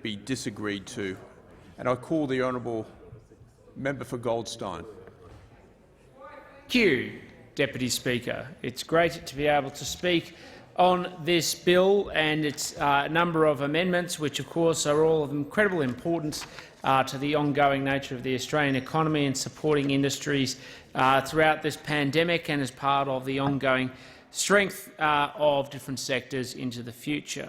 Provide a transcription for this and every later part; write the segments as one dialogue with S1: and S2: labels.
S1: be disagreed to, and I call the honourable member for Goldstein.
S2: Thank you, Deputy Speaker. It's great to be able to speak on this bill and its number of amendments, which of course are all of incredible importance to the ongoing nature of the Australian economy and supporting industries throughout this pandemic and as part of the ongoing strength of different sectors into the future.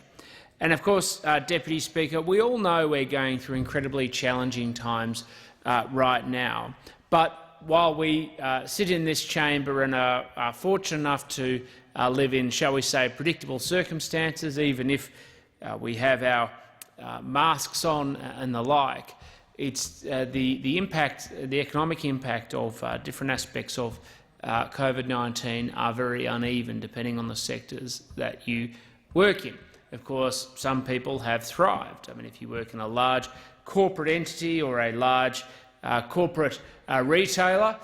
S2: And of course, Deputy Speaker, we all know we're going through incredibly challenging times right now. But while we sit in this chamber and are fortunate enough to live in, shall we say, predictable circumstances, even if we have our masks on and the like, it's the impact, the economic impact of different aspects of COVID-19 are very uneven depending on the sectors that you work in. Of course, some people have thrived. I mean, if you work in a large corporate entity or a large corporate retailer,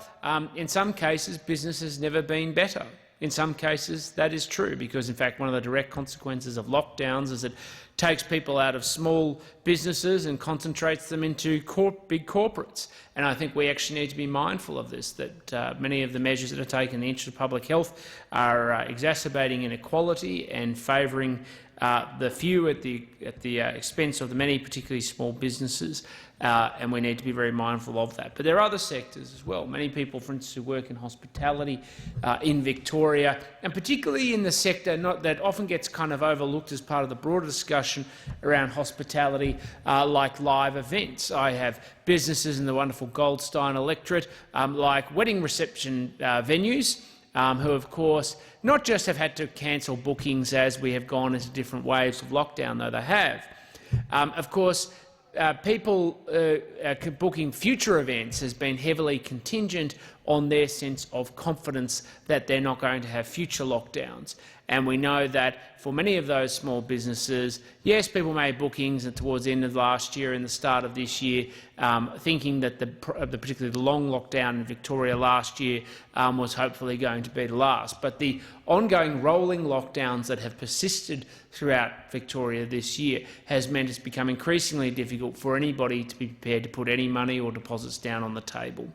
S2: in some cases business has never been better. In some cases that is true because, in fact, one of the direct consequences of lockdowns is it takes people out of small businesses and concentrates them into big corporates. And I think we actually need to be mindful of this, that many of the measures that are taken in the interest of public health are exacerbating inequality and favouring the few at the expense of the many, particularly small businesses, and we need to be very mindful of that. But there are other sectors as well. Many people, for instance, who work in hospitality in Victoria, and particularly in the sector that often gets kind of overlooked as part of the broader discussion around hospitality, like live events. I have businesses in the wonderful Goldstein electorate, like wedding reception venues, who, of course, not just have had to cancel bookings as we have gone into different waves of lockdown, though they have. Of course, people booking future events has been heavily contingent on their sense of confidence that they're not going to have future lockdowns. And we know that for many of those small businesses, yes, people made bookings towards the end of last year and the start of this year, thinking that particularly the long lockdown in Victoria last year was hopefully going to be the last. But the ongoing rolling lockdowns that have persisted throughout Victoria this year has meant it's become increasingly difficult for anybody to be prepared to put any money or deposits down on the table.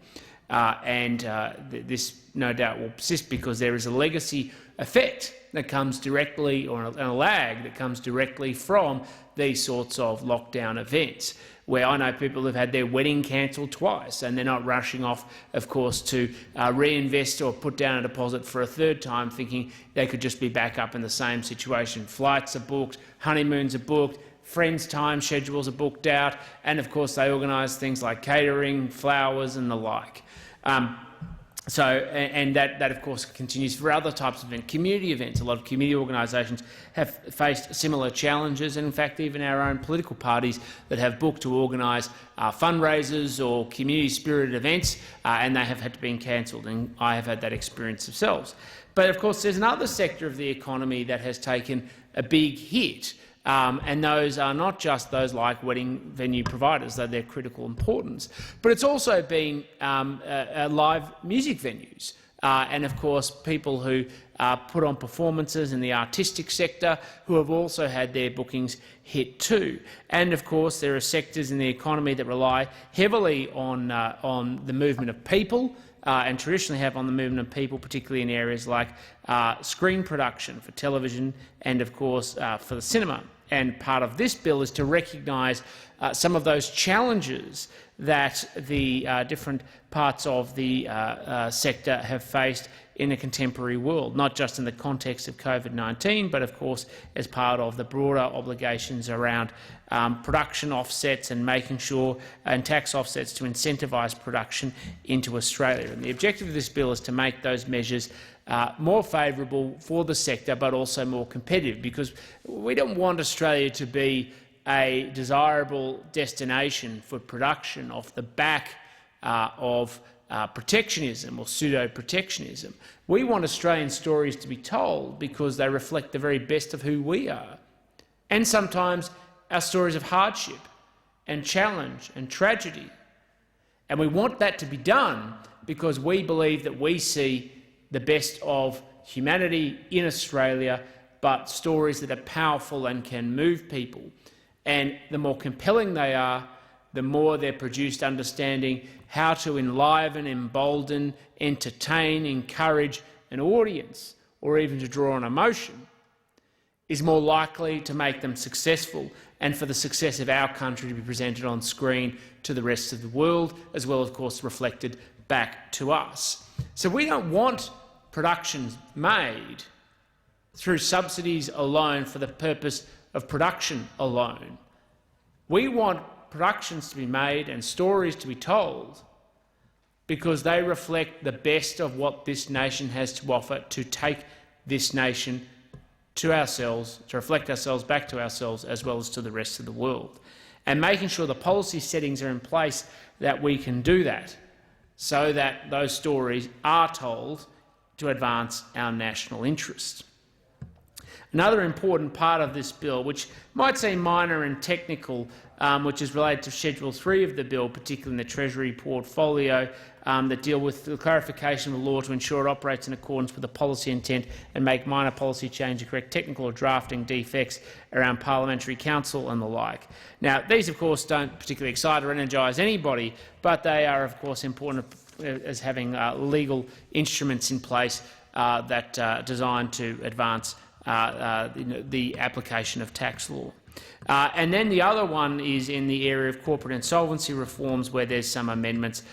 S2: This no doubt will persist because there is a legacy effect that comes directly, or a lag that comes directly from these sorts of lockdown events, where I know people have had their wedding cancelled twice and they're not rushing off, of course, to reinvest or put down a deposit for a third time, thinking they could just be back up in the same situation. Flights are booked, honeymoons are booked, friends' time schedules are booked out, and of course they organise things like catering, flowers and the like. That of course continues for other types of events. Community events, a lot of community organisations have faced similar challenges, and in fact even our own political parties that have booked to organise fundraisers or community-spirited events, and they have had to be cancelled, and I have had that experience themselves. But of course there's another sector of the economy that has taken a big hit, and those are not just those like wedding venue providers, though they're critical importance, but it's also been live music venues and, of course, people who put on performances in the artistic sector who have also had their bookings hit too. And, of course, there are sectors in the economy that rely heavily on the movement of people, and traditionally have on the movement of people, particularly in areas like screen production for television and, of course, for the cinema. And part of this bill is to recognise some of those challenges that the different parts of the sector have faced in a contemporary world, not just in the context of COVID-19, but of course as part of the broader obligations around production offsets and making sure, and tax offsets to incentivise production into Australia. And the objective of this bill is to make those measures more favourable for the sector, but also more competitive, because we don't want Australia to be a desirable destination for production off the back of protectionism or pseudo-protectionism. We want Australian stories to be told because they reflect the very best of who we are, and sometimes our stories of hardship and challenge and tragedy. And we want that to be done because we believe that we see the best of humanity in Australia, but stories that are powerful and can move people. And the more compelling they are, the more they're produced understanding how to enliven, embolden, entertain, encourage an audience, or even to draw on emotion, is more likely to make them successful and for the success of our country to be presented on screen to the rest of the world, as well, of course, reflected back to us. So we don't want productions made through subsidies alone for the purpose of production alone. We want productions to be made and stories to be told because they reflect the best of what this nation has to offer, to take this nation to ourselves, to reflect ourselves back to ourselves as well as to the rest of the world. And making sure the policy settings are in place that we can do that, so that those stories are told to advance our national interest. Another important part of this bill, which might seem minor and technical, which is related to Schedule 3 of the bill, particularly in the Treasury portfolio, that deal with the clarification of the law to ensure it operates in accordance with the policy intent and make minor policy change to correct technical or drafting defects around parliamentary counsel and the like. Now, these, of course, don't particularly excite or energise anybody, but they are, of course, important as having legal instruments in place that are designed to advance the application of tax law. And then the other one is in the area of corporate insolvency reforms, where there's some amendments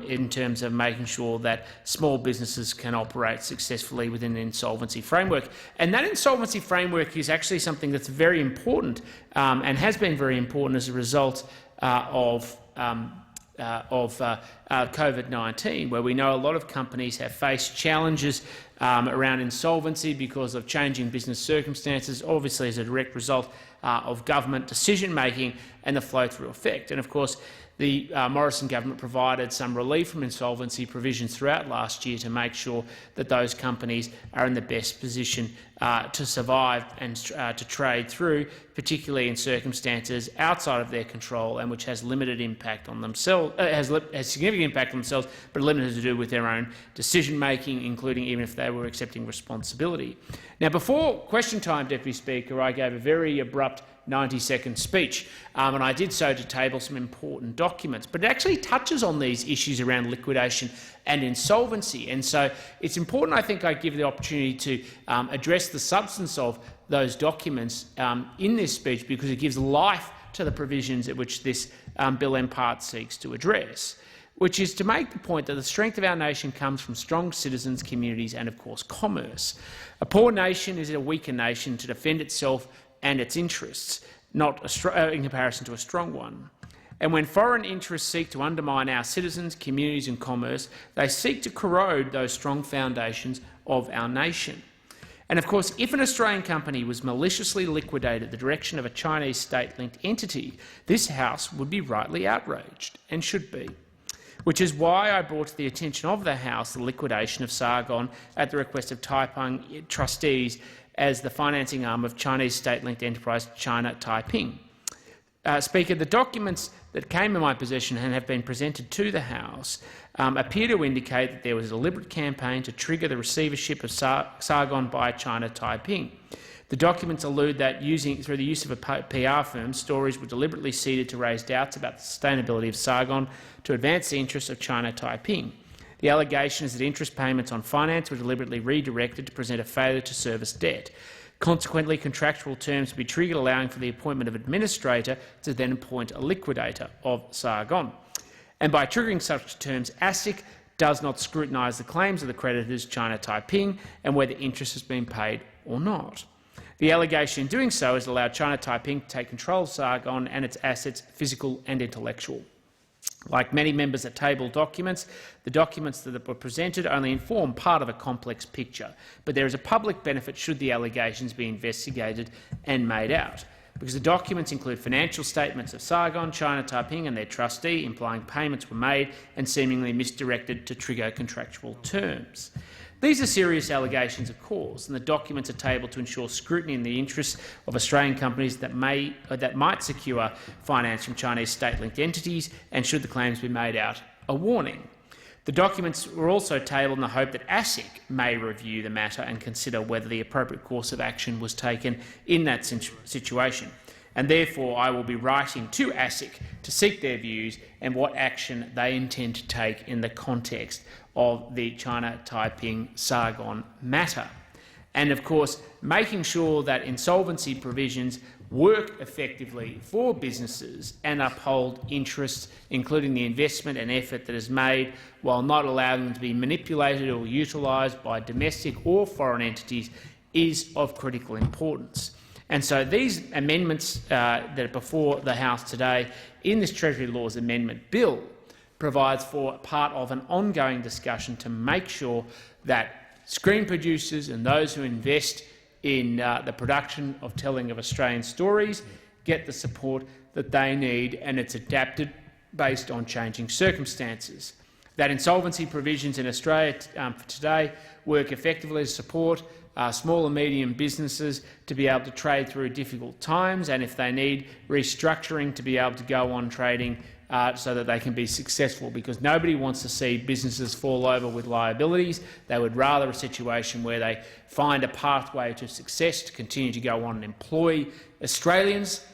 S2: in terms of making sure that small businesses can operate successfully within an insolvency framework. And that insolvency framework is actually something that's very important and has been very important as a result of COVID-19, where we know a lot of companies have faced challenges around insolvency because of changing business circumstances, obviously as a direct result of government decision-making and the flow-through effect. And of course, the Morrison government provided some relief from insolvency provisions throughout last year to make sure that those companies are in the best position to survive and to trade through, particularly in circumstances outside of their control and which has limited impact on themselves, has significant impact on themselves, but limited to do with their own decision-making, including even if they were accepting responsibility. Now, before question time, Deputy Speaker, I gave a very abrupt 90-second speech, and I did so to table some important documents, but it actually touches on these issues around liquidation and insolvency, and so it's important, I think, I give the opportunity to address the substance of those documents in this speech, because it gives life to the provisions at which this bill in part seeks to address, which is to make the point that the strength of our nation comes from strong citizens, communities and, of course, commerce. A poor nation is a weaker nation to defend itself and its interests, not in comparison to a strong one. And when foreign interests seek to undermine our citizens, communities and commerce, they seek to corrode those strong foundations of our nation. And of course, if an Australian company was maliciously liquidated at the direction of a Chinese state-linked entity, this House would be rightly outraged, and should be. Which is why I brought to the attention of the House the liquidation of Sargon at the request of Taiping trustees as the financing arm of Chinese state-linked enterprise China Taiping. Speaker, the documents that came in my possession and have been presented to the House appear to indicate that there was a deliberate campaign to trigger the receivership of Sargon by China Taiping. The documents allude that through the use of a PR firm, stories were deliberately seeded to raise doubts about the sustainability of Sargon to advance the interests of China Taiping. The allegation is that interest payments on finance were deliberately redirected to present a failure to service debt. Consequently, contractual terms would be triggered, allowing for the appointment of an administrator to then appoint a liquidator of Sargon. And by triggering such terms, ASIC does not scrutinise the claims of the creditors China Taiping and whether interest has been paid or not. The allegation in doing so has allowed China Taiping to take control of Sargon and its assets, physical and intellectual. Like many members that table documents, the documents that were presented only inform part of a complex picture, but there is a public benefit should the allegations be investigated and made out, because the documents include financial statements of Sargon, China Taiping and their trustee, implying payments were made and seemingly misdirected to trigger contractual terms. These are serious allegations, of course, and the documents are tabled to ensure scrutiny in the interests of Australian companies that might secure finance from Chinese state-linked entities, and should the claims be made out, a warning. The documents were also tabled in the hope that ASIC may review the matter and consider whether the appropriate course of action was taken in that situation. and therefore I will be writing to ASIC to seek their views and what action they intend to take in the context of the China-Taiping-Sargon matter. And of course, making sure that insolvency provisions work effectively for businesses and uphold interests, including the investment and effort that is made, while not allowing them to be manipulated or utilised by domestic or foreign entities, is of critical importance. And so these amendments that are before the House today in this Treasury Laws Amendment Bill provides for part of an ongoing discussion to make sure that screen producers and those who invest in the production of telling of Australian stories get the support that they need, and it's adapted based on changing circumstances. That insolvency provisions in Australia for today work effectively to support small and medium businesses to be able to trade through difficult times, and if they need restructuring, to be able to go on trading so that they can be successful, because nobody wants to see businesses fall over with liabilities. They would rather a situation where they find a pathway to success to continue to go on and employ Australians,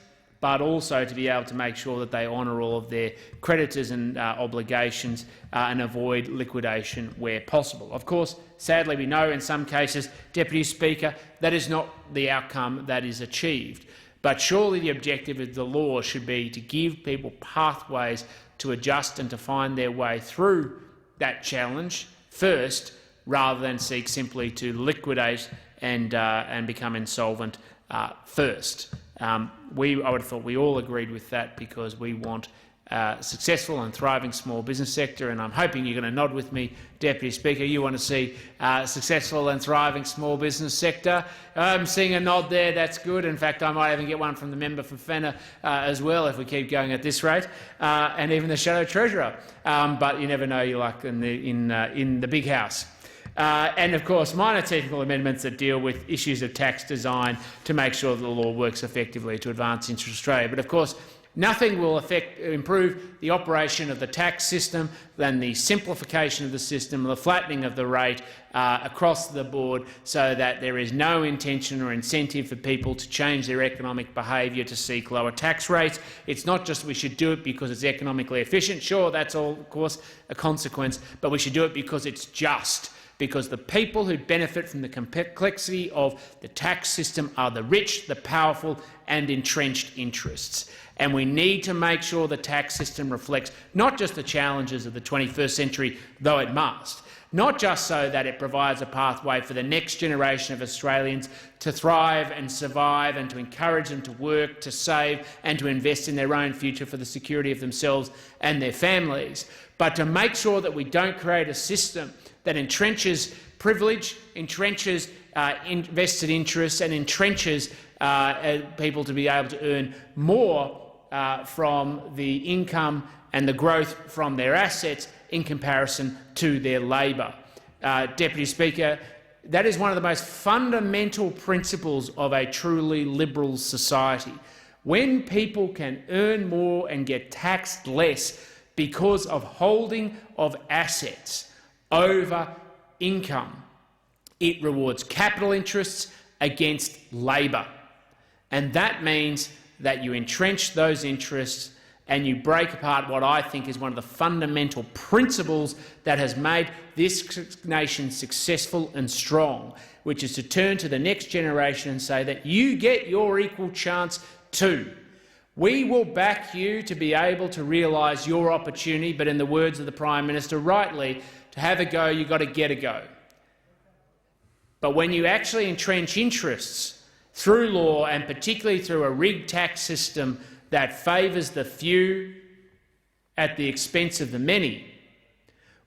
S2: but also to be able to make sure that they honour all of their creditors and obligations and avoid liquidation where possible. Of course, sadly, we know in some cases, Deputy Speaker, that is not the outcome that is achieved. But surely the objective of the law should be to give people pathways to adjust and to find their way through that challenge first, rather than seek simply to liquidate and become insolvent first. I would have thought we all agreed with that, because we want a successful and thriving small business sector, and I'm hoping you're going to nod with me, Deputy Speaker. You want to see a successful and thriving small business sector. I'm seeing a nod there. That's good. In fact, I might even get one from the member for Fenner as well if we keep going at this rate, and even the Shadow Treasurer. But you never know your luck in the big house. And of course, minor technical amendments that deal with issues of tax design to make sure that the law works effectively to advance into Australia. But of course, nothing will improve the operation of the tax system than the simplification of the system, the flattening of the rate across the board, so that there is no intention or incentive for people to change their economic behaviour to seek lower tax rates. It's not just we should do it because it's economically efficient. Sure, that's all, of course, a consequence, but we should do it because it's just. Because the people who benefit from the complexity of the tax system are the rich, the powerful and entrenched interests. And we need to make sure the tax system reflects not just the challenges of the 21st century, though it must, not just so that it provides a pathway for the next generation of Australians to thrive and survive, and to encourage them to work, to save and to invest in their own future for the security of themselves and their families, but to make sure that we don't create a system that entrenches privilege, entrenches vested interests, and entrenches people to be able to earn more from the income and the growth from their assets in comparison to their labour. Deputy Speaker, that is one of the most fundamental principles of a truly liberal society. When people can earn more and get taxed less because of holding of assets over income, it rewards capital interests against labour. And that means that you entrench those interests and you break apart what I think is one of the fundamental principles that has made this nation successful and strong, which is to turn to the next generation and say that you get your equal chance too. We will back you to be able to realise your opportunity, but in the words of the Prime Minister rightly, to have a go, you've got to get a go. But when you actually entrench interests through law, and particularly through a rigged tax system that favours the few at the expense of the many,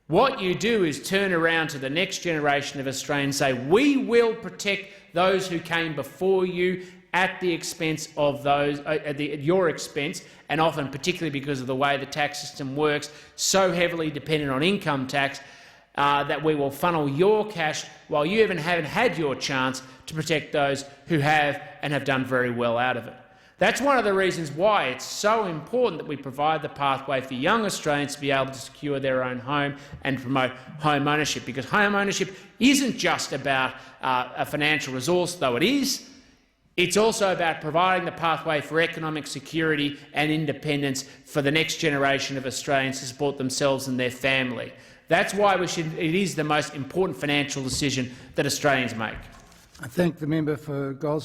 S2: what you do is turn around to the next generation of Australians and say, we will protect those who came before you at the expense of those, at your expense, and often, particularly because of the way the tax system works, so heavily dependent on income tax, that we will funnel your cash while you even haven't had your chance to protect those who have and have done very well out of it. That's one of the reasons why it's so important that we provide the pathway for young Australians to be able to secure their own home and promote home ownership, because home ownership isn't just about a financial resource, though it is. It's also about providing the pathway for economic security and independence for the next generation of Australians to support themselves and their family. That's why it is the most important financial decision that Australians make.
S3: I thank the member for Gols.